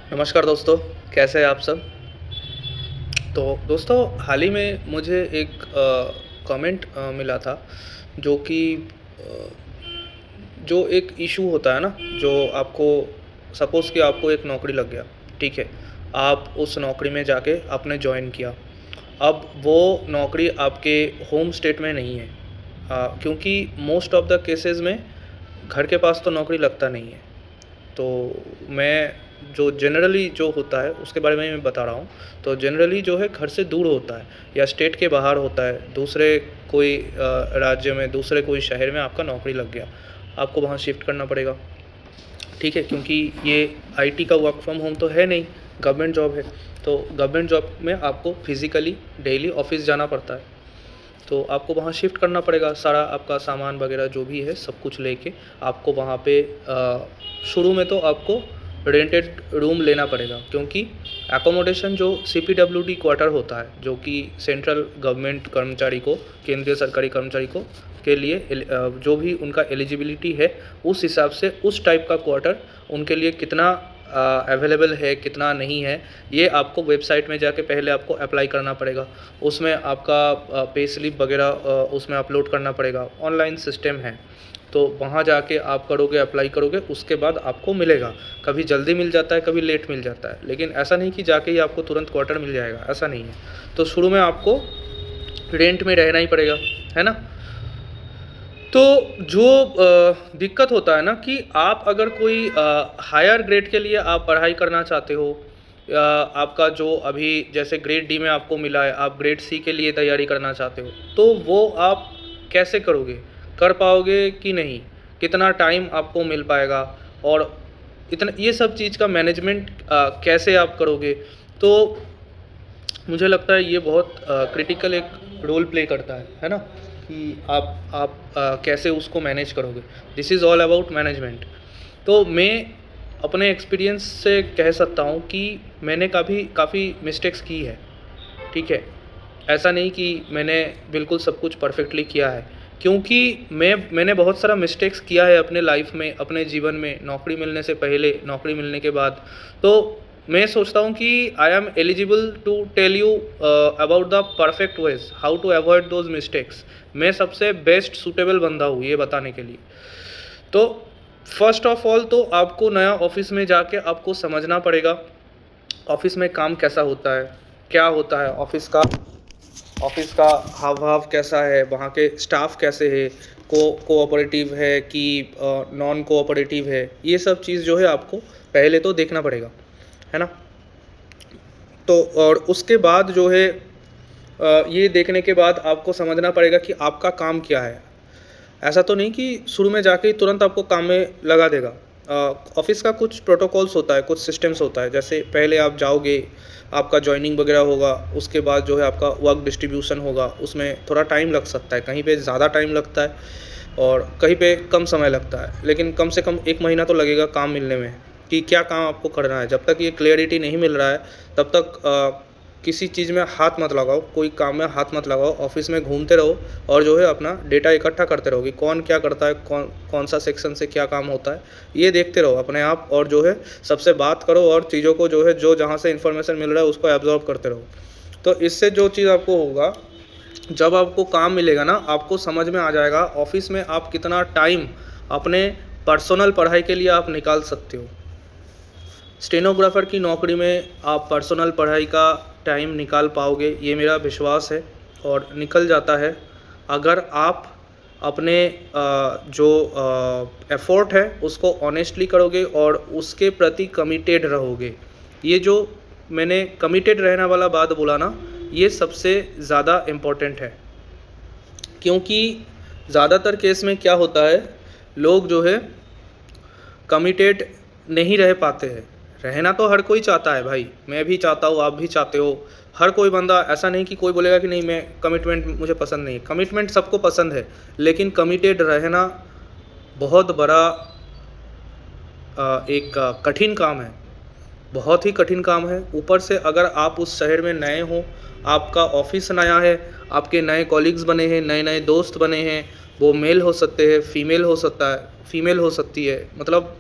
नमस्कार दोस्तों, कैसे हैं आप सब? तो दोस्तों, हाल ही में मुझे एक कमेंट मिला था जो कि अ, जो एक इश्यू होता है ना, जो आपको सपोज़ कि आपको एक नौकरी लग गया, ठीक है? आप उस नौकरी में जाके आपने जॉइन किया। अब वो नौकरी आपके होम स्टेट में नहीं है। क्योंकि मोस्ट ऑफ द केसेज़ में घर के पास तो नौकरी लगता नहीं है। तो मैं जो जनरली जो होता है उसके बारे में मैं बता रहा हूँ। तो जनरली जो है घर से दूर होता है या स्टेट के बाहर होता है, दूसरे कोई राज्य में, दूसरे कोई शहर में आपका नौकरी लग गया। आपको वहाँ शिफ्ट करना पड़ेगा, ठीक है? क्योंकि ये आईटी का वर्क फ्रॉम होम तो है नहीं, गवर्नमेंट जॉब है। तो गवर्नमेंट जॉब में आपको फिज़िकली डेली ऑफ़िस जाना पड़ता है। तो आपको वहाँ शिफ्ट करना पड़ेगा, सारा आपका सामान वगैरह जो भी है सब कुछ लेके आपको वहाँ पे शुरू में तो आपको रेंटेड रूम लेना पड़ेगा, क्योंकि एकोमोडेशन जो सीपीडब्ल्यूडी क्वार्टर होता है, जो कि सेंट्रल गवर्नमेंट कर्मचारी को, केंद्रीय सरकारी कर्मचारी को के लिए जो भी उनका एलिजिबिलिटी है, उस हिसाब से उस टाइप का क्वार्टर उनके लिए कितना अवेलेबल है, कितना नहीं है, ये आपको वेबसाइट में जाके पहले आपको अप्लाई करना पड़ेगा। उसमें आपका पे स्लिप वगैरह उसमें अपलोड करना पड़ेगा, ऑनलाइन सिस्टम है। तो वहाँ जाके आप करोगे, अप्लाई करोगे, उसके बाद आपको मिलेगा। कभी जल्दी मिल जाता है, कभी लेट मिल जाता है, लेकिन ऐसा नहीं कि जाके ही आपको तुरंत क्वार्टर मिल जाएगा, ऐसा नहीं है। तो शुरू में आपको रेंट में रहना ही पड़ेगा, है ना? तो जो दिक्कत होता है ना कि आप अगर कोई हायर ग्रेड के लिए आप पढ़ाई करना चाहते हो, या आपका जो अभी जैसे ग्रेड डी में आपको मिला है, आप ग्रेड सी के लिए तैयारी करना चाहते हो, तो वो आप कैसे करोगे? कर पाओगे कि नहीं? कितना टाइम आपको मिल पाएगा? और इतना ये सब चीज़ का मैनेजमेंट कैसे आप करोगे? तो मुझे लगता है ये बहुत क्रिटिकल एक रोल प्ले करता है ना? कि आप कैसे उसको मैनेज करोगे। This is all about management. तो मैं अपने एक्सपीरियंस से कह सकता हूँ कि मैंने काफ़ी मिस्टेक्स की है, ठीक है? ऐसा नहीं कि मैंने बिल्कुल सब कुछ परफेक्टली किया है, क्योंकि मैंने बहुत सारा मिस्टेक्स किया है अपने लाइफ में, अपने जीवन में, नौकरी मिलने से पहले, नौकरी मिलने के बाद। तो मैं सोचता हूँ कि I am eligible to tell you about the perfect ways how to avoid those mistakes. मैं सबसे बेस्ट सूटेबल बंदा हूँ ये बताने के लिए। तो फर्स्ट ऑफ ऑल तो आपको नया ऑफिस में जाके आपको समझना पड़ेगा ऑफिस में काम कैसा होता है, क्या होता है ऑफिस का हाव-भाव कैसा है, वहाँ के स्टाफ कैसे है, कोऑपरेटिव है कि नॉन कोऑपरेटिव है, ये सब चीज़ जो है आपको पहले तो देखना पड़ेगा, है ना? तो और उसके बाद जो है ये देखने के बाद आपको समझना पड़ेगा कि आपका काम क्या है। ऐसा तो नहीं कि शुरू में जाके ही तुरंत आपको काम में लगा देगा। ऑफ़िस का कुछ प्रोटोकॉल्स होता है, कुछ सिस्टम्स होता है, जैसे पहले आप जाओगे, आपका जॉइनिंग वगैरह होगा, उसके बाद जो है आपका वर्क डिस्ट्रीब्यूशन होगा, उसमें थोड़ा टाइम लग सकता है, कहीं पे ज़्यादा टाइम लगता है और कहीं पे कम समय लगता है, लेकिन कम से कम 1 महीना तो लगेगा काम मिलने में कि क्या काम आपको करना है। जब तक ये क्लैरिटी नहीं मिल रहा है, तब तक किसी चीज़ में हाथ मत लगाओ, कोई काम में हाथ मत लगाओ, ऑफ़िस में घूमते रहो और जो है अपना डेटा इकट्ठा करते रहो कि कौन क्या करता है, कौन सा सेक्शन से क्या काम होता है, ये देखते रहो अपने आप और जो है सबसे बात करो और चीज़ों को जो है जो जहाँ से इन्फॉर्मेशन मिल रहा है उसको एब्ज़ॉर्ब करते रहो। तो इससे जो चीज़ आपको होगा, जब आपको काम मिलेगा ना, आपको समझ में आ जाएगा ऑफ़िस में आप कितना टाइम अपने पर्सनल पढ़ाई के लिए आप निकाल सकते हो। स्टेनोग्राफ़र की नौकरी में आप पर्सनल पढ़ाई का टाइम निकाल पाओगे, ये मेरा विश्वास है और निकल जाता है अगर आप अपने जो एफ़ोर्ट है उसको ऑनेस्टली करोगे और उसके प्रति कमिटेड रहोगे। ये जो मैंने कमिटेड रहने वाला बात बोला ना, ये सबसे ज़्यादा इम्पोर्टेंट है, क्योंकि ज़्यादातर केस में क्या होता है, लोग जो है कमिटेड नहीं रह पाते हैं। रहना तो हर कोई चाहता है भाई, मैं भी चाहता हूँ, आप भी चाहते हो, हर कोई बंदा, ऐसा नहीं कि कोई बोलेगा कि नहीं मैं कमिटमेंट मुझे पसंद नहीं है। कमिटमेंट सबको पसंद है, लेकिन कमिटेड रहना बहुत बड़ा एक कठिन काम है, बहुत ही कठिन काम है। ऊपर से अगर आप उस शहर में नए हो, आपका ऑफ़िस नया है, आपके नए कॉलीग्स बने हैं, नए-नए दोस्त बने हैं, वो मेल हो सकते हैं, फीमेल हो सकता है, फीमेल हो सकती है, मतलब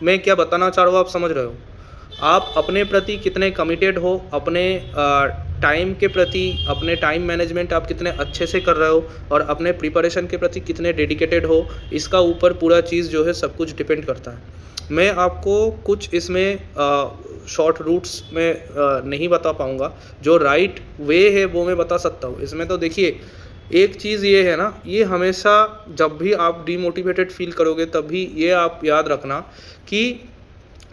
मैं क्या बताना चाह रहा हूँ आप समझ रहे हो? आप अपने प्रति कितने कमिटेड हो, अपने टाइम के प्रति, अपने टाइम मैनेजमेंट आप कितने अच्छे से कर रहे हो और अपने प्रिपरेशन के प्रति कितने डेडिकेटेड हो, इसका ऊपर पूरा चीज़ जो है सब कुछ डिपेंड करता है। मैं आपको कुछ इसमें शॉर्ट रूट्स में नहीं बता पाऊँगा, जो राइट वे है वो मैं बता सकता हूँ। इसमें तो देखिए, एक चीज़ ये है ना, ये हमेशा जब भी आप डिमोटिवेटेड फ़ील करोगे तब भी ये आप याद रखना कि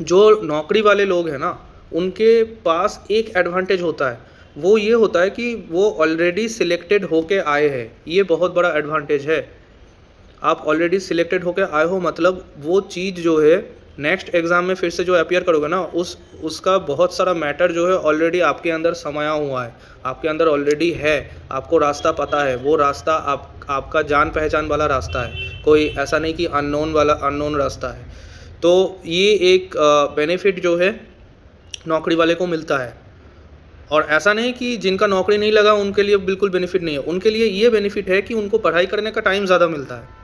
जो नौकरी वाले लोग हैं ना, उनके पास एक एडवांटेज होता है, वो ये होता है कि वो ऑलरेडी सिलेक्टेड होके आए हैं, ये बहुत बड़ा एडवांटेज है। आप ऑलरेडी सिलेक्टेड होके आए हो मतलब वो चीज़ जो है नेक्स्ट एग्ज़ाम में फिर से जो अपीयर करोगे ना, उसका बहुत सारा मैटर जो है ऑलरेडी आपके अंदर समाया हुआ है, आपके अंदर ऑलरेडी है, आपको रास्ता पता है, वो रास्ता आपका जान-पहचान वाला रास्ता है, कोई ऐसा नहीं कि अननोन रास्ता है। तो ये एक बेनिफिट जो है नौकरी वाले को मिलता है। और ऐसा नहीं कि जिनका नौकरी नहीं लगा उनके लिए बिल्कुल बेनिफिट नहीं है, उनके लिए ये बेनिफिट है कि उनको पढ़ाई करने का टाइम ज़्यादा मिलता है।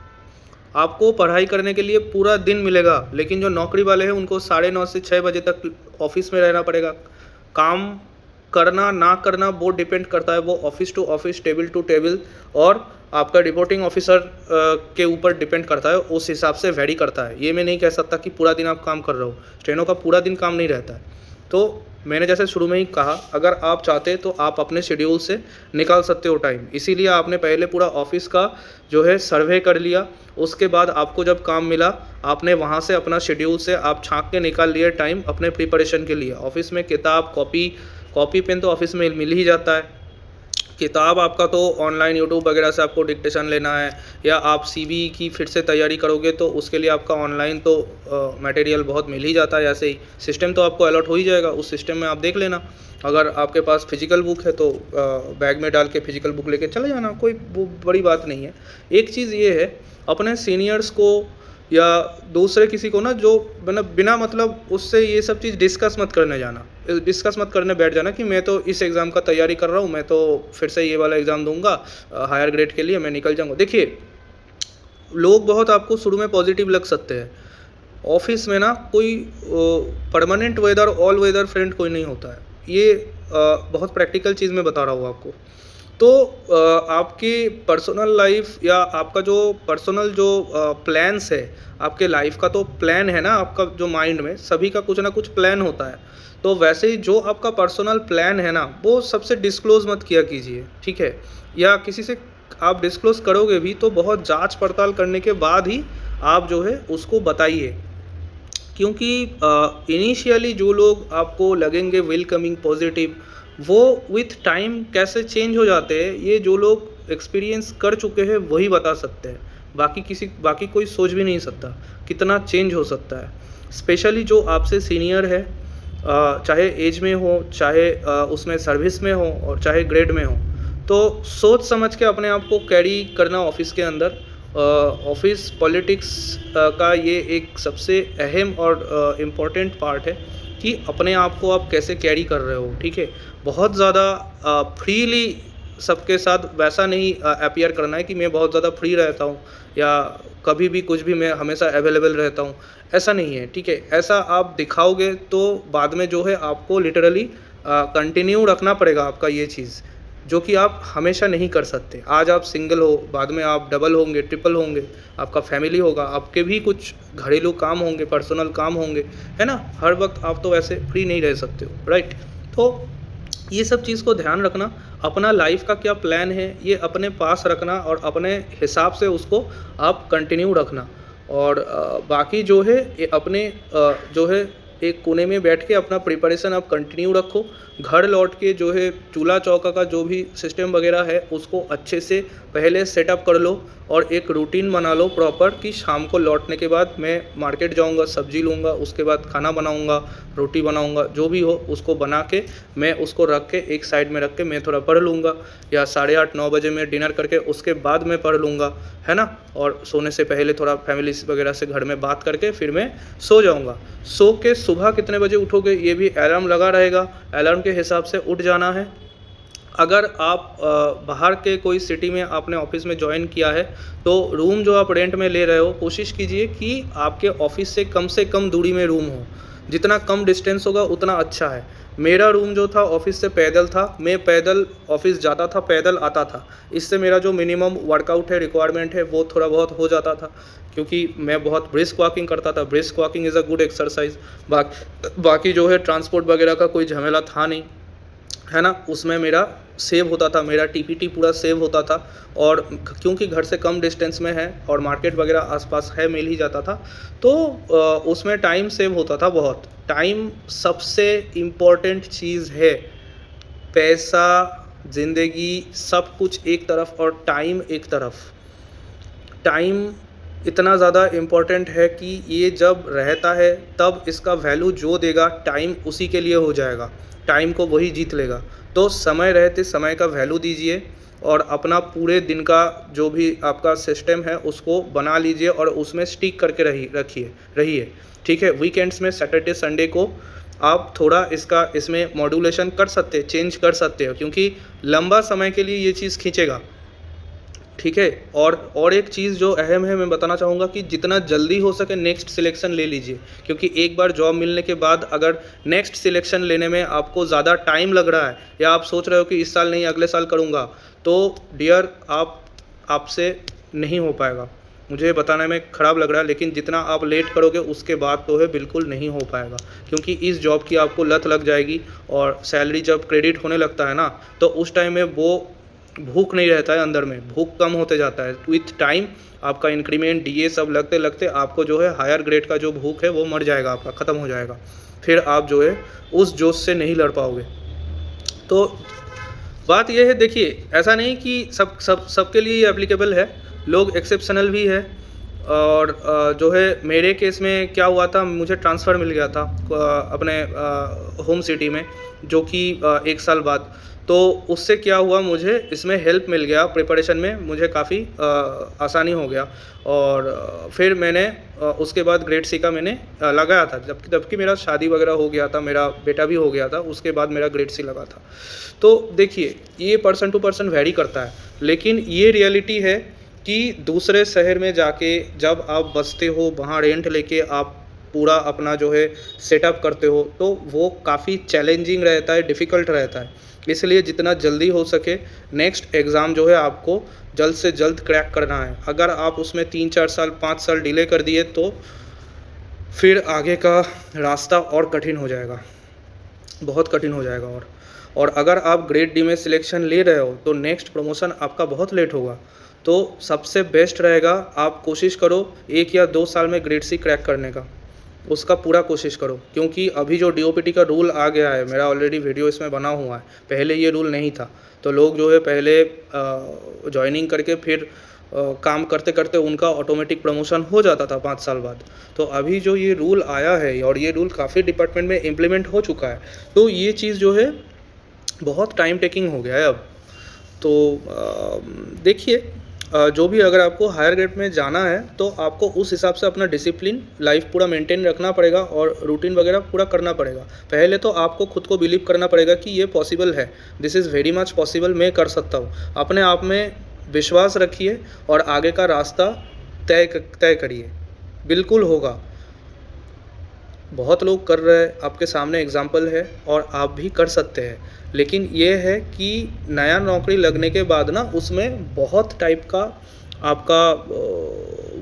आपको पढ़ाई करने के लिए पूरा दिन मिलेगा, लेकिन जो नौकरी वाले हैं उनको 9:30 से 6 बजे तक ऑफ़िस में रहना पड़ेगा। काम करना ना करना वो डिपेंड करता है, वो office to office, table to table और आपका रिपोर्टिंग ऑफ़िसर के ऊपर डिपेंड करता है, उस हिसाब से वैरी करता है। ये मैं नहीं कह सकता कि पूरा दिन आप काम कर रहे हो, स्टेनो का पूरा दिन काम नहीं रहता है। तो मैंने जैसे शुरू में ही कहा, अगर आप चाहते तो आप अपने शेड्यूल से निकाल सकते हो टाइम। इसीलिए आपने पहले पूरा ऑफ़िस का जो है सर्वे कर लिया, उसके बाद आपको जब काम मिला, आपने वहाँ से अपना शेड्यूल से आप छाँट के निकाल लिए टाइम अपने प्रिपरेशन के लिए। ऑफ़िस में किताब, कॉपी पेन तो ऑफ़िस में मिल ही जाता है। किताब आपका तो ऑनलाइन यूट्यूब वगैरह से आपको डिक्टेशन लेना है, या आप सीवी की फिर से तैयारी करोगे तो उसके लिए आपका ऑनलाइन तो मटेरियल बहुत मिल ही जाता है। ऐसे ही सिस्टम तो आपको अलॉट हो ही जाएगा, उस सिस्टम में आप देख लेना। अगर आपके पास फिजिकल बुक है तो बैग में डाल के फिजिकल बुक लेके चले जाना, कोई वो बड़ी बात नहीं है। एक चीज़ ये है, अपने सीनियर्स को या दूसरे किसी को ना, जो बिना मतलब उससे ये सब चीज़ डिस्कस मत करने बैठ जाना कि मैं तो इस एग्ज़ाम का तैयारी कर रहा हूँ, मैं तो फिर से ये वाला एग्ज़ाम दूंगा हायर ग्रेड के लिए, मैं निकल जाऊँगा। देखिए, लोग बहुत आपको शुरू में पॉजिटिव लग सकते हैं। ऑफ़िस में ना कोई permanent weather, all weather friend कोई नहीं होता है। ये बहुत प्रैक्टिकल चीज़ मैं बता रहा हूँ आपको। तो आपकी पर्सनल लाइफ या आपका जो पर्सनल जो प्लान्स है, आपके लाइफ का तो प्लान है ना, आपका जो माइंड में सभी का कुछ ना कुछ प्लान होता है। तो वैसे ही जो आपका पर्सनल प्लान है ना, वो सबसे डिस्क्लोज़ मत किया कीजिए, ठीक है? या किसी से आप डिस्क्लोज़ करोगे भी तो बहुत जाँच पड़ताल करने के बाद ही आप जो है उसको बताइए। क्योंकि इनिशियली जो लोग आपको लगेंगे वेलकमिंग, पॉजिटिव, वो विथ टाइम कैसे चेंज हो जाते हैं, ये जो लोग एक्सपीरियंस कर चुके हैं वही बता सकते हैं। बाकी कोई सोच भी नहीं सकता कितना चेंज हो सकता है। स्पेशली जो आपसे सीनियर है, चाहे एज में हो, चाहे उसमें सर्विस में हो और चाहे ग्रेड में हो, तो सोच समझ के अपने आप को कैरी करना ऑफ़िस के अंदर। ऑफ़िस पॉलिटिक्स का ये एक सबसे अहम और इम्पॉर्टेंट पार्ट है कि अपने आप को आप कैसे कैरी कर रहे हो, ठीक है? बहुत ज़्यादा फ्रीली सबके साथ वैसा नहीं अपीयर करना है कि मैं बहुत ज़्यादा फ्री रहता हूँ या कभी भी कुछ भी मैं हमेशा अवेलेबल रहता हूँ, ऐसा नहीं है, ठीक है? ऐसा आप दिखाओगे तो बाद में जो है आपको लिटरली कंटिन्यू रखना पड़ेगा आपका ये चीज़, जो कि आप हमेशा नहीं कर सकते। आज आप सिंगल हो, बाद में आप डबल होंगे, ट्रिपल होंगे, आपका फैमिली होगा, आपके भी कुछ घरेलू काम होंगे, पर्सनल काम होंगे, है ना? हर वक़्त आप तो ऐसे फ्री नहीं रह सकते हो, राइट? तो ये सब चीज़ को ध्यान रखना, अपना लाइफ़ का क्या प्लान है, ये अपने पास रखना और अपने हिसाब से उसको आप कंटिन्यू रखना। और बाकी जो है ये अपने जो है एक कोने में बैठ के अपना प्रिपरेशन आप कंटिन्यू रखो। घर लौट के जो है चूल्हा-चौका का जो भी सिस्टम वगैरह है उसको अच्छे से पहले सेटअप कर लो और एक रूटीन बना लो प्रॉपर कि शाम को लौटने के बाद मैं मार्केट जाऊंगा, सब्ज़ी लूँगा, उसके बाद खाना बनाऊंगा, रोटी बनाऊंगा, जो भी हो उसको बना के मैं उसको रख के एक साइड में रख के मैं थोड़ा पढ़ लूँगा, या 8:30-9 बजे मैं डिनर करके उसके बाद मैं पढ़ लूँगा, है ना? और सोने से पहले थोड़ा फैमिली वगैरह से घर में बात करके फिर मैं सो जाऊँगा। सो के सुबह कितने बजे उठोगे ये भी अलार्म लगा रहेगा, अलार्म के हिसाब से उठ जाना है। अगर आप बाहर के कोई सिटी में आपने ऑफ़िस में जॉइन किया है, तो रूम जो आप रेंट में ले रहे हो, कोशिश कीजिए कि आपके ऑफ़िस से कम दूरी में रूम हो, जितना कम डिस्टेंस होगा उतना अच्छा है। मेरा रूम जो था ऑफिस से पैदल था, मैं पैदल ऑफिस जाता था, पैदल आता था। इससे मेरा जो मिनिमम वर्कआउट है, रिक्वायरमेंट है, वो थोड़ा बहुत हो जाता था, क्योंकि मैं बहुत ब्रिस्क वॉकिंग करता था। Brisk walking is a good exercise. बाकी जो है ट्रांसपोर्ट वगैरह का कोई झमेला था नहीं, है ना। उसमें मेरा सेव होता था, मेरा टीपीटी पूरा सेव होता था। और क्योंकि घर से कम डिस्टेंस में है और मार्केट वगैरह आसपास है, मिल ही जाता था, तो उसमें टाइम सेव होता था बहुत। टाइम सबसे इम्पोर्टेंट चीज़ है। पैसा, ज़िंदगी, सब कुछ एक तरफ और टाइम एक तरफ। टाइम इतना ज़्यादा इम्पोर्टेंट है कि ये जब रहता है तब इसका वैल्यू जो देगा टाइम उसी के लिए हो जाएगा, टाइम को वही जीत लेगा। तो समय रहते समय का वैल्यू दीजिए और अपना पूरे दिन का जो भी आपका सिस्टम है उसको बना लीजिए और उसमें स्टिक करके रहिए। ठीक है, वीकेंड्स में सैटरडे संडे को आप थोड़ा इसमें मॉड्यूलेशन कर सकते हैं, चेंज कर सकते हो, क्योंकि लंबा समय के लिए ये चीज़ खींचेगा। ठीक है। और एक चीज़ जो अहम है, मैं बताना चाहूँगा कि जितना जल्दी हो सके नेक्स्ट सिलेक्शन ले लीजिए, क्योंकि एक बार जॉब मिलने के बाद अगर नेक्स्ट सिलेक्शन लेने में आपको ज़्यादा टाइम लग रहा है या आप सोच रहे हो कि इस साल नहीं अगले साल करूँगा, तो डियर आपसे नहीं हो पाएगा। मुझे बताने में ख़राब लग रहा है, लेकिन जितना आप लेट करोगे उसके बाद तो है बिल्कुल नहीं हो पाएगा, क्योंकि इस जॉब की आपको लत लग जाएगी। और सैलरी जब क्रेडिट होने लगता है ना, तो उस टाइम में वो भूख नहीं रहता है, अंदर में भूख कम होते जाता है। विथ टाइम आपका इंक्रीमेंट, डीए सब लगते लगते आपको जो है हायर ग्रेड का जो भूख है वो मर जाएगा, आपका ख़त्म हो जाएगा। फिर आप जो है उस जोश से नहीं लड़ पाओगे। तो बात यह है, देखिए ऐसा नहीं कि सबके लिए ये एप्लीकेबल है, लोग एक्सेप्शनल भी है। और जो है मेरे केस में क्या हुआ था, मुझे ट्रांसफ़र मिल गया था अपने होम सिटी में, जो कि 1 साल बाद। तो उससे क्या हुआ, मुझे इसमें हेल्प मिल गया, प्रिपरेशन में मुझे काफ़ी आसानी हो गया। और फिर मैंने उसके बाद ग्रेड सी का मैंने लगाया था, जबकि मेरा शादी वगैरह हो गया था, मेरा बेटा भी हो गया था, उसके बाद मेरा ग्रेड सी लगा था। तो देखिए ये पर्सन टू पर्सन वैरी करता है, लेकिन ये रियलिटी है कि दूसरे शहर में जाके जब आप बसते हो, वहाँ रेंट लेके आप पूरा अपना जो है सेटअप करते हो, तो वो काफ़ी चैलेंजिंग रहता है, डिफ़िकल्ट रहता है। इसलिए जितना जल्दी हो सके नेक्स्ट एग्ज़ाम जो है आपको जल्द से जल्द क्रैक करना है। अगर आप उसमें 3-4 साल 5 साल डिले कर दिए तो फिर आगे का रास्ता और कठिन हो जाएगा, बहुत कठिन हो जाएगा। और अगर आप ग्रेड डी में सिलेक्शन ले रहे हो तो नेक्स्ट प्रमोशन आपका बहुत लेट होगा। तो सबसे बेस्ट रहेगा आप कोशिश करो 1 या 2 साल में ग्रेड सी क्रैक करने का, उसका पूरा कोशिश करो। क्योंकि अभी जो डीओपीटी का रूल आ गया है, मेरा ऑलरेडी वीडियो इसमें बना हुआ है, पहले ये रूल नहीं था। तो लोग जो है पहले जॉइनिंग करके फिर काम करते करते उनका ऑटोमेटिक प्रमोशन हो जाता था 5 साल बाद। तो अभी जो ये रूल आया है और ये रूल काफ़ी डिपार्टमेंट में इम्प्लीमेंट हो चुका है, तो ये चीज़ जो है बहुत टाइम टेकिंग हो गया है अब। तो देखिए जो भी अगर आपको हायर ग्रेड में जाना है तो आपको उस हिसाब से अपना डिसिप्लिन लाइफ पूरा मेंटेन रखना पड़ेगा और रूटीन वगैरह पूरा करना पड़ेगा। पहले तो आपको खुद को बिलीव करना पड़ेगा कि ये पॉसिबल है, this is very much possible, मैं कर सकता हूँ। अपने आप में विश्वास रखिए और आगे का रास्ता तय करिए, बिल्कुल होगा। बहुत लोग कर रहे हैं, आपके सामने एग्जाम्पल है और आप भी कर सकते हैं। लेकिन ये है कि नया नौकरी लगने के बाद ना उसमें बहुत टाइप का आपका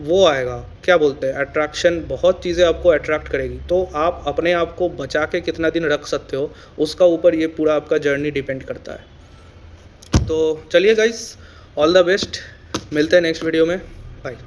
वो आएगा, क्या बोलते हैं, अट्रैक्शन, बहुत चीज़ें आपको अट्रैक्ट करेगी। तो आप अपने आप को बचा के कितना दिन रख सकते हो उसका ऊपर ये पूरा आपका जर्नी डिपेंड करता है। तो चलिए गाइस, ऑल द बेस्ट, मिलते हैं नेक्स्ट वीडियो में, बाय।